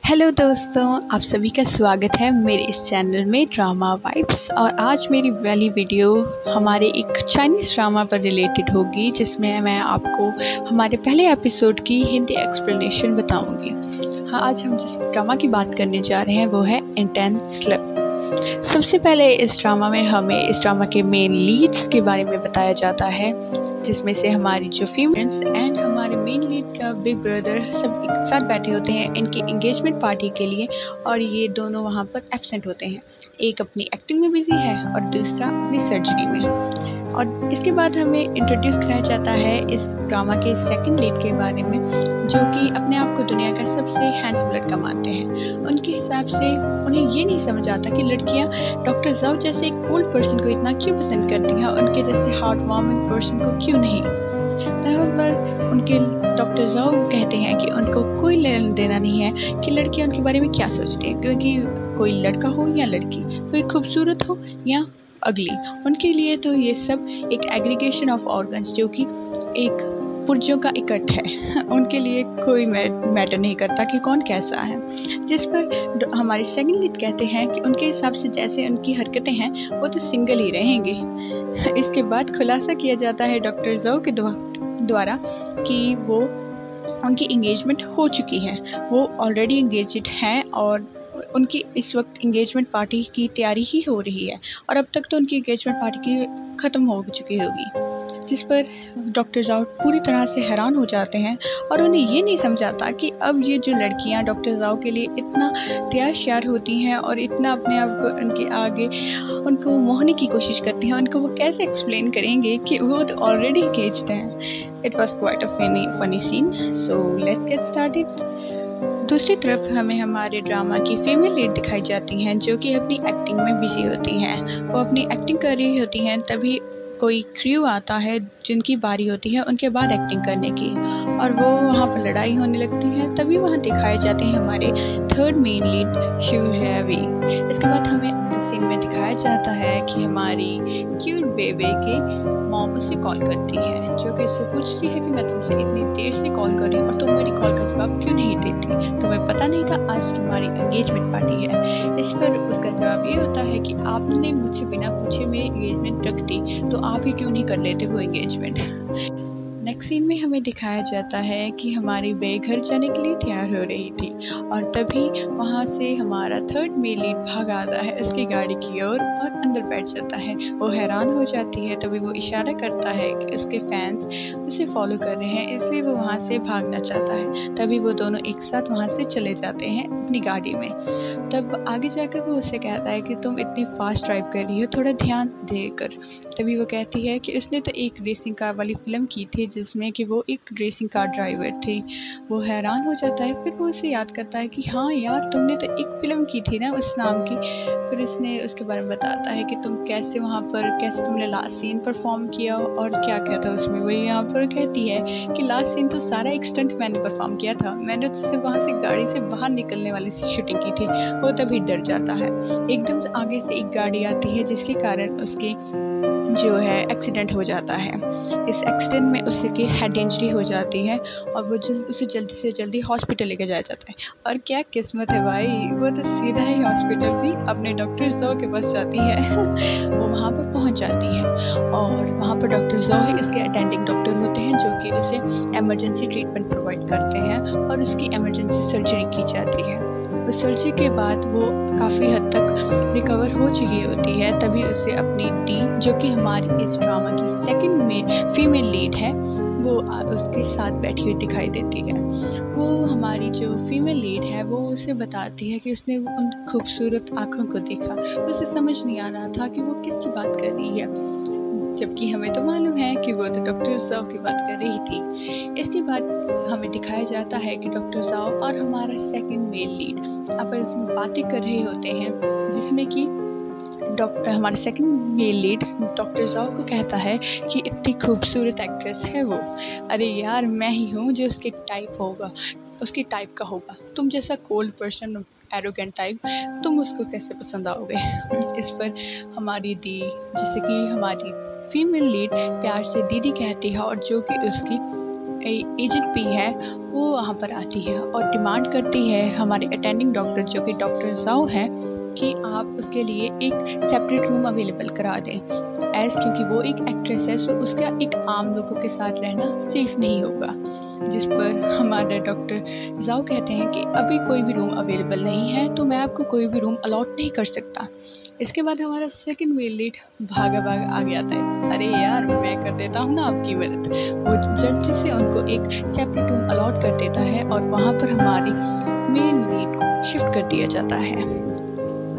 Hello दोस्तों, आप सभी का स्वागत है मेरे इस चैनल में ड्रामा वाइब्स। और आज मेरी वाली वीडियो हमारे एक चाइनीज़ ड्रामा पर रिलेटेड होगी, जिसमें मैं आपको हमारे पहले एपिसोड की हिंदी एक्सप्लेनेशन बताऊंगी। हाँ, आज हम जिस ड्रामा की बात करने जा रहे हैं वो है इंटेंस लव। सबसे पहले इस ड्रामा में हमें इस ड्रामा के मेन लीड्स के बारे में बताया जाता है, जिसमें से हमारी जो फीमेल्स एंड हमारे मेन लीड का बिग ब्रदर सब एक साथ बैठे होते हैं इनकी एंगेजमेंट पार्टी के लिए, और ये दोनों वहाँ पर एब्सेंट होते हैं। एक अपनी एक्टिंग में बिजी है और दूसरा अपनी सर्जरी में। और इसके बाद हमें इंट्रोड्यूस कराया जाता है इस ड्रामा के सेकंड लीड के बारे में, जो कि अपने आप को दुनिया का सबसे हैंडसम लड़का मानते हैं। उनके हिसाब से उन्हें ये नहीं समझ आता कि लड़कियां डॉक्टर जाओ जैसे एक कोल्ड पर्सन को इतना क्यों पसंद करती हैं, उनके जैसे हार्ट वार्मिंग पर्सन को क्यों नहीं। तब पर उनके डॉक्टर जाओ कहते हैं कि उनको कोई लेना देना नहीं है कि लड़कियां उनके बारे में क्या सोचती हैं, क्योंकि कोई लड़का हो या लड़की, कोई खूबसूरत हो या अगली, उनके लिए तो ये सब एक एग्रीगेशन ऑफ ऑर्गन्स, जो कि एक पुर्जों का इकट्ठ है। उनके लिए कोई मैटर नहीं करता कि कौन कैसा है। जिस पर हमारे सेकंड लीड कहते हैं कि उनके हिसाब से जैसे उनकी हरकतें हैं वो तो सिंगल ही रहेंगे। इसके बाद खुलासा किया जाता है डॉक्टर जाओ के द्वारा कि वो उनकी एंगेजमेंट हो चुकी है, वो ऑलरेडी एंगेज्ड हैं और उनकी इस वक्त एंगेजमेंट पार्टी की तैयारी ही हो रही है, और अब तक तो उनकी एंगेजमेंट पार्टी की ख़त्म हो चुकी होगी। जिस पर डॉक्टर जाओ पूरी तरह से हैरान हो जाते हैं और उन्हें ये नहीं समझाता कि अब ये जो लड़कियां डॉक्टर जाओ के लिए इतना तैयार श्यार होती हैं और इतना अपने आप को उनके आगे उनको मोहने की कोशिश करती हैं, उनको वो कैसे एक्सप्लेन करेंगे कि वो तो ऑलरेडी एंगेज्ड हैं। It was quite a funny scene, so let's get started. दूसरी तरफ हमें हमारे ड्रामा की फीमेल लीड दिखाई जाती हैं, जो कि अपनी एक्टिंग में बिजी होती हैं। वो अपनी एक्टिंग कर रही होती हैं, तभी कोई क्रू आता है जिनकी बारी होती है उनके बाद एक्टिंग करने की, और वो वहाँ पर लड़ाई होने लगती है। तभी वहाँ दिखाए जाते हैं हमारे थर्ड मेन लीड शिवजैवी। इसके बाद हमें सीन में दिखाया जाता है कि हमारी क्यूट बेबे की मॉम उसे कॉल करती है, जो कि उससे पूछती है कि मैं तुमसे इतनी देर से कॉल कर रही हूँ और तुम मेरी कॉल का जवाब क्यों नहीं देती, तुम्हें पता नहीं था आज तुम्हारी एंगेजमेंट पार्टी है। इस पर उसका जवाब ये होता है कि आपने मुझसे बिना पूछे मेरी एंगेजमेंट रख दी, तो आप ही क्यों नहीं कर लेते हो एंगेजमेंट। नेक्स्ट सीन में हमें दिखाया जाता है कि हमारी बे घर जाने के लिए तैयार हो रही थी, और तभी वहाँ से हमारा थर्ड मेल लीड भाग आता है उसकी गाड़ी की ओर और अंदर बैठ जाता है। वो हैरान हो जाती है, तभी वो इशारा करता है कि उसके फैंस उसे फॉलो कर रहे हैं, इसलिए वो वहाँ से भागना चाहता है। तभी वो दोनों एक साथ वहाँ से चले जाते हैं अपनी गाड़ी में। तब आगे जाकर वो उससे कहता है कि तुम इतनी फास्ट ड्राइव कर रही हो, थोड़ा ध्यान देकर। तभी वो कहती है कि उसने तो एक रेसिंग कार वाली फिल्म की थी जिसमें कि वो एक रेसिंग कार ड्राइवर थी। वो हैरान हो जाता है, फिर वो उसे याद करता है कि हाँ यार, तुमने तो एक फिल्म की थी ना उस नाम की। फिर उसने उसके बारे में बताता है कि तुम कैसे वहाँ पर कैसे तुमने लास्ट सीन परफॉर्म किया और क्या क्या था उसमें। वही यहाँ पर कहती है कि लास्ट सीन तो सारा एक स्टंट मैंने परफॉर्म किया था, मैंने तो वहाँ से गाड़ी से बाहर निकलने वाली शूटिंग की थी। वो तभी डर जाता है। एकदम आगे से एक गाड़ी आती है जिसके कारण उसकी जो है एक्सीडेंट हो जाता है। इस एक्सीडेंट में उसकी हेड इंजरी हो जाती है और वो उसे जल्दी से जल्दी हॉस्पिटल लेके जाया जाता है। और क्या किस्मत है भाई, वो तो सीधा ही हॉस्पिटल भी अपने डॉक्टर जो के पास जाती है। वो वहाँ पर पहुँच जाती है और वहाँ पर डॉक्टर जो ही उसके अटेंडिंग डॉक्टर होते हैं, जो कि उसे एमरजेंसी ट्रीटमेंट प्रोवाइड करते हैं और उसकी एमरजेंसी सर्जरी की जाती है। उस सर्जरी के बाद वो काफ़ी हद तक रिकवर हो चुकी होती है। तभी उसे अपनी डी, जो कि हमारी इस ड्रामा की सेकंड में फीमेल लीड है, वो उसके साथ बैठी हुई दिखाई देती है। वो हमारी जो फीमेल लीड है वो उसे बताती है कि उसने उन खूबसूरत आँखों को देखा। उसे समझ नहीं आ रहा था कि वो किसकी बात कर रही है, जबकि हमें तो मालूम है कि वो तो डॉक्टर जाओ की बात कर रही थी। इसके बाद हमें दिखाया जाता है कि डॉक्टर जाओ और हमारा सेकंड मेल लीड आपस में बातें कर रहे होते हैं, जिसमें कि हमारा सेकंड मेल लीड डॉक्टर जाओ को कहता है कि इतनी खूबसूरत एक्ट्रेस है वो, अरे यार मैं ही हूँ जो उसके टाइप होगा, उसकी टाइप का होगा। तुम जैसा कोल्ड पर्सन, एरोगेंट टाइप, तुम उसको कैसे पसंद आओगे। इस पर हमारी दी, जैसे कि हमारी फीमेल लीड प्यार से दीदी कहती है, और जो कि उसकी एजेंट भी है, वो वहाँ पर आती है और डिमांड करती है हमारे अटेंडिंग डॉक्टर जो कि डॉक्टर जाओ हैं कि आप उसके लिए एक सेपरेट रूम अवेलेबल करा दें। क्योंकि वो एक एक्ट्रेस है, सो उसका एक आम लोगों के साथ रहना सेफ नहीं होगा। जिस पर हमारे डॉक्टर जाओ कहते हैं कि अभी कोई भी रूम अवेलेबल नहीं है, तो मैं आपको कोई भी रूम अलॉट नहीं कर सकता। इसके बाद हमारा सेकंड मेल लीड भागा भाग आ गया था, अरे यार मैं कर देता हूँ ना आपकी मदद। वो जल्दी से उनको एक सेपरेट रूम अलॉट कर देता है और वहाँ पर हमारी मेन लीड को शिफ्ट कर दिया जाता है।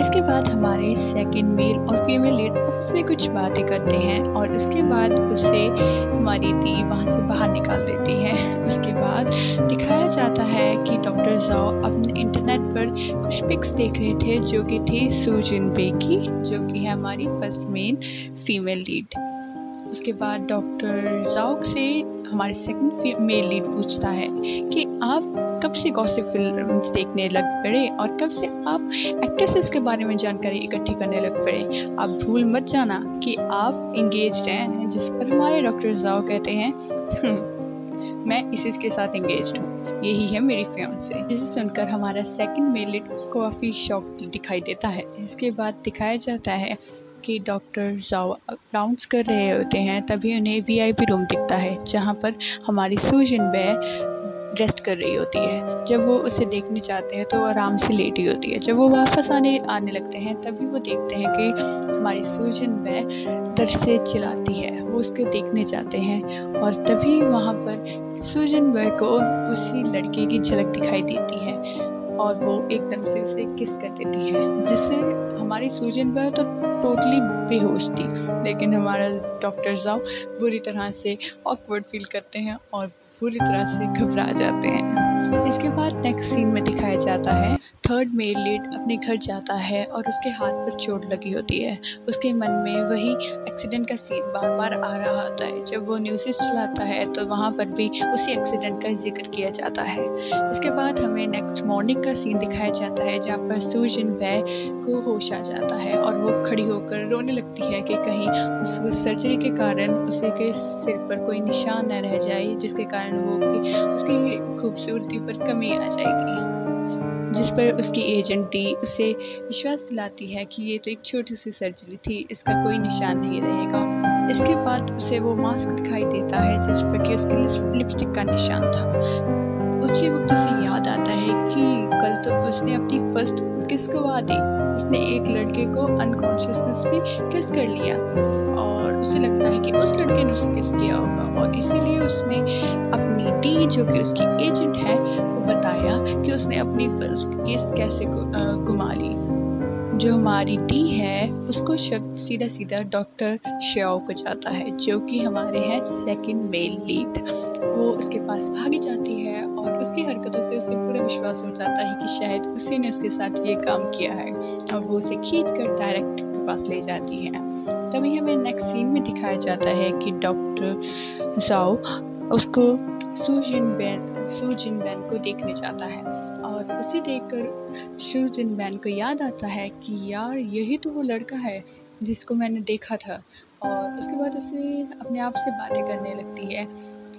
इसके बाद हमारे सेकंड मेल और फीमेल लीड आपस में कुछ बातें करते हैं और उसके बाद उसे हमारी दी वहाँ से बाहर निकाल देती है। उसके बाद दिखाया जाता है कि डॉक्टर जाओ अपने इंटरनेट पर कुछ पिक्स देख रहे थे जो कि थी सू जिन बे की, जो कि है हमारी फर्स्ट मेन फीमेल लीड। उसके बाद डॉक्टर जाओ से हमारे सेकंड मेल लीड पूछता है कि आप कब से गॉसिप फिल्म्स देखने लग पड़े और कब से आप एक्ट्रेसेस के बारे में जानकारी इकट्ठी करने लग पड़े। आप भूल मत जाना कि आप इंगेज्ड हैं। जिस पर हमारे डॉक्टर जाओ कहते हैं मैं इसी के साथ इंगेज्ड हूँ, यही है मेरी फियांसे। जिसे सुनकर हमारा सेकंड मेल लीड काफ़ी शॉक दिखाई देता है। इसके बाद दिखाया जाता है कि डॉक्टर जाओ राउंड्स कर रहे होते हैं, तभी उन्हें वीआईपी रूम दिखता है जहाँ पर हमारी सू जिन बे रेस्ट कर रही होती है। जब वो उसे देखने जाते हैं तो वो आराम से लेटी होती है। जब वो वापस आने लगते हैं तभी वो देखते हैं कि हमारी सू जिन बे दर्द से चिल्लाती है। वो उसको देखने जाते हैं और तभी वहाँ पर सू जिन बे को उसी लड़के की झलक दिखाई देती है और वो एकदम से उसे किस कर देती है, जिससे हमारी सू जिन बे तो टोटली बेहोश थी। लेकिन हमारा डॉक्टर जाओ बुरी तरह से ऑकवर्ड फील करते हैं और पूरी तरह से घबरा जाते हैं। इसके बाद नेक्स्ट सीन में दिखाया जाता है थर्ड मेल लीड अपने घर जाता है और उसके हाथ पर चोट लगी होती है। उसके मन में वही एक्सीडेंट का सीन बार बार आ रहा होता है। जब वो न्यूज़ चलाता है तो वहाँ पर भी उसी एक्सीडेंट का जिक्र किया जाता है। इसके बाद हमें नेक्स्ट मॉर्निंग का सीन दिखाया जाता है जहाँ पर सू जिन बे को होश आ जाता है और वो खड़ी होकर रोने लगती है कि कहीं उस सर्जरी के कारण उसे के सिर पर कोई निशान न रह जाए, जिसके कारण वो उसकी खूबसूरती पर कमी आ जाएगी। जिस पर उसकी एजेंट दी उसे विश्वास दिलाती है कि ये तो एक छोटी सी सर्जरी थी, इसका कोई निशान नहीं रहेगा। इसके बाद उसे वो मास्क दिखाई देता है जिस पर कि उसकी लिपस्टिक का निशान था। उसी वक्त उसे याद आता है कि कल तो उसने अपनी फर्स्ट किस गवा दी। उसने एक लड़के को अनकॉन्शियसनेस में किस कर लिया और उसे लगता है कि उस लड़के ने उसे किस किया होगा और इसीलिए उसने अपनी डी जो कि उसकी एजेंट है को बताया कि उसने अपनी फर्स्ट किस कैसे गुमा ली। जो हमारी डी है उसको शक सीधा सीधा डॉक्टर श्याओ को जाता है जो कि हमारे हैं सेकंड मेल लीड। वो उसके पास भागी जाती है और उसकी हरकतों से उसे पूरा विश्वास हो जाता है कि शायद उसी ने उसके साथ ये काम किया है और वो उसे खींचकर डायरेक्ट के पास ले जाती है। तभी हमें नेक्स्ट सीन में दिखाया जाता है कि डॉक्टर जाओ उसको सू जिन बैन को देखने जाता है और उसे देखकर सू जिन बैन को याद आता है कि यार यही तो वो लड़का है जिसको मैंने देखा था। और उसके बाद उसे अपने आप से बातें करने लगती है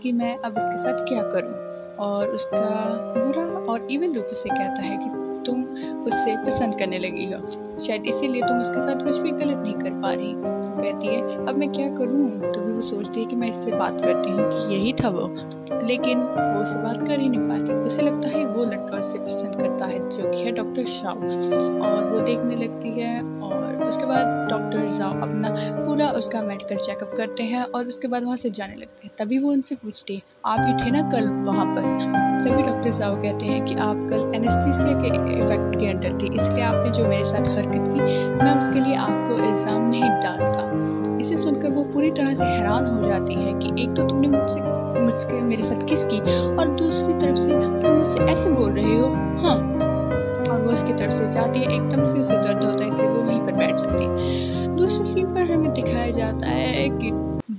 कि मैं अब इसके साथ क्या करूं और उसका बुरा और इवन रूप से कहता है कि तुम उससे पसंद करने लगी हो, शायद इसीलिए तुम उसके साथ कुछ भी गलत नहीं कर पा रही। कहती है अब मैं क्या करूं। तभी वो सोचती है कि मैं इससे बात करती हूँ कि यही था वो, लेकिन वो उससे बात कर ही नहीं पाती। उसे लगता है वो लड़का उससे पसंद करता है जो कि है डॉक्टर शाओ और वो देखने लगती है। और उसके बाद डॉक्टर जाओ अपना पूरा उसका मेडिकल चेकअप करते हैं और उसके बाद वहाँ से जाने लगते हैं। तभी वो उनसे पूछती है आप ही थे ना कल वहाँ पर। तभी डॉक्टर जाओ कहते हैं कि आप कल एनेस्थीसिया के इफेक्ट के अंडर थी, इसलिए आपने जो मेरे साथ हरकत की मैं उसके लिए आपको इल्ज़ाम नहीं डालता। इसे सुनकर वो पूरी तरह से हैरान हो जाती है कि एक तो तुमने मुझसे मेरे साथ किस की और दूसरी तरफ से तुम मुझसे ऐसे बोल रहे हो। हाँ, और वो उसकी तरफ से जाती है। एकदम से उसे दर्द होता है इसलिए वो वहीं पर बैठ जाती है। दूसरे सीन पर हमें दिखाया जाता है कि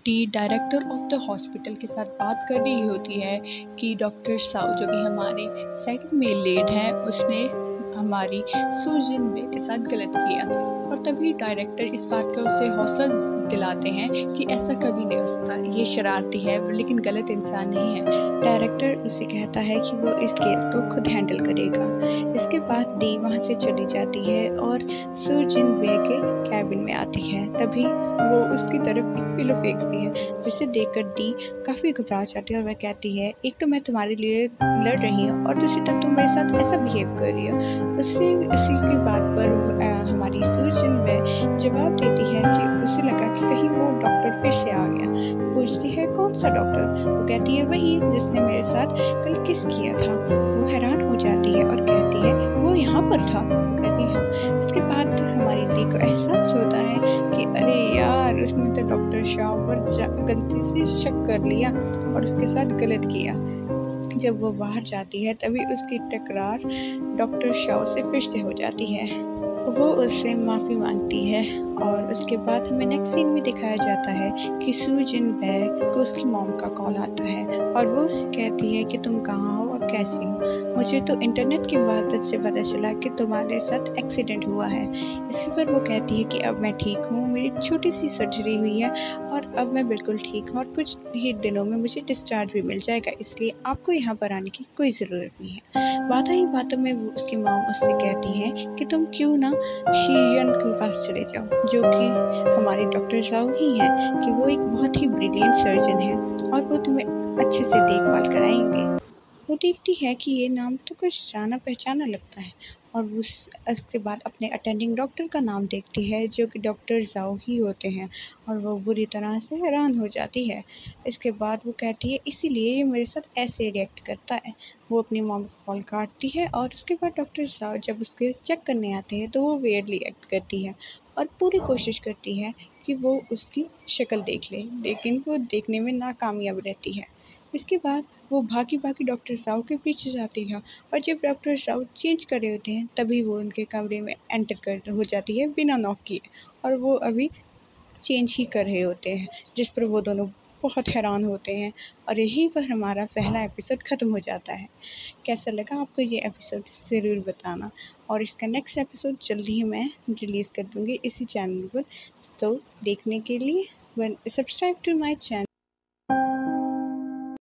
D director of the hospital के साथ बात कर रही होती है कि डॉक्टर साओ जो कि हमारे सेकंड मेल लीड है उसने हमारी सू जिन बे के साथ गलत किया। और तभी डायरेक्टर इस बात का उसे हौसला दिलाते हैं कि ऐसा कभी नहीं हो सकता, ये शरारती है लेकिन गलत इंसान नहीं है। डायरेक्टर उसे कहता है कि वो इस केस को खुद हैंडल करेगा। इसके बाद डी वहाँ से चली जाती है और सू जिन बे के कैबिन में आती है। तभी वो उसकी तरफ एक पिलो फेंकती है, जिसे देखकर डी काफ़ी घबरा जाती है और वह कहती है, एक तो मैं तुम्हारे लिए लड़ रही हूँ और दूसरी तरफ तुम मेरे साथ ऐसा बिहेव कर रही हो। उसी की बात पर हमारी सू जिन बे जवाब देती है कि उसे लगा कि कहीं वो डॉक्टर फिर से आ गया। पूछती है, कौन सा डॉक्टर? वो कहती है, वही जिसने मेरे साथ कल किस किया था। वो हैरान हो जाती है और कहती है, वो यहाँ पर था? वो कहती है हाँ। इसके बाद हमारी दी को एहसास होता है कि अरे यार, उसने तो डॉक्टर शाह पर गलती से शक कर लिया और उसके साथ गलत किया। जब वो बाहर जाती है तभी उसकी टकरार डॉक्टर शाह से फिर से हो जाती है। वो उससे माफ़ी मांगती है और उसके बाद हमें नेक्स्ट सीन में दिखाया जाता है कि सू जिन बे को उसकी मॉम का कॉल आता है और वो उससे कहती है कि तुम कहाँ हो और कैसी हो। मुझे तो इंटरनेट की मदद से पता चला कि तुम्हारे साथ एक्सीडेंट हुआ है। इसी पर वो कहती है कि अब मैं ठीक हूँ, मेरी छोटी सी सर्जरी हुई है और अब मैं बिल्कुल ठीक हूँ और कुछ ही दिनों में मुझे डिस्चार्ज भी मिल जाएगा, इसलिए आपको यहाँ पर आने की कोई ज़रूरत नहीं है। बातों ही बातों में उसकी मॉम उससे कहती है कि तुम क्यों ना शीजन के पास चले जाओ, जो कि हमारे डॉक्टर जाओ ही हैं, कि वो एक बहुत ही ब्रिलियंट सर्जन है और वो तुम्हें अच्छे से देखभाल कराएंगे। वो देखती है कि ये नाम तो कुछ जाना पहचाना लगता है और उसके बाद अपने अटेंडिंग डॉक्टर का नाम देखती है, जो कि डॉक्टर जाओ ही होते हैं और वो बुरी तरह से हैरान हो जाती है। इसके बाद वो कहती है, इसीलिए ये मेरे साथ ऐसे रिएक्ट करता है। वो अपनी मॉम को कॉल काटती है और उसके बाद डॉक्टर जाओ जब उसके चेक करने आते हैं तो वो वियर्डली एक्ट करती है और पूरी कोशिश करती है कि वो उसकी शक्ल देख ले, लेकिन वो देखने में नाकामयाब रहती है। इसके बाद वो भागी डॉक्टर साहू के पीछे जाती है और जब डॉक्टर साहू चेंज कर रहे होते हैं तभी वो उनके कमरे में एंटर कर हो जाती है बिना नॉक किए और वो अभी चेंज ही कर रहे होते हैं, जिस पर वो दोनों बहुत हैरान होते हैं और यहीं पर हमारा पहला एपिसोड ख़त्म हो जाता है। कैसा लगा आपको ये एपिसोड ज़रूर बताना और इसका नेक्स्ट एपिसोड जल्दी ही मैं रिलीज़ कर दूँगी इसी चैनल पर, तो देखने के लिए सब्सक्राइब टू माय चैनल।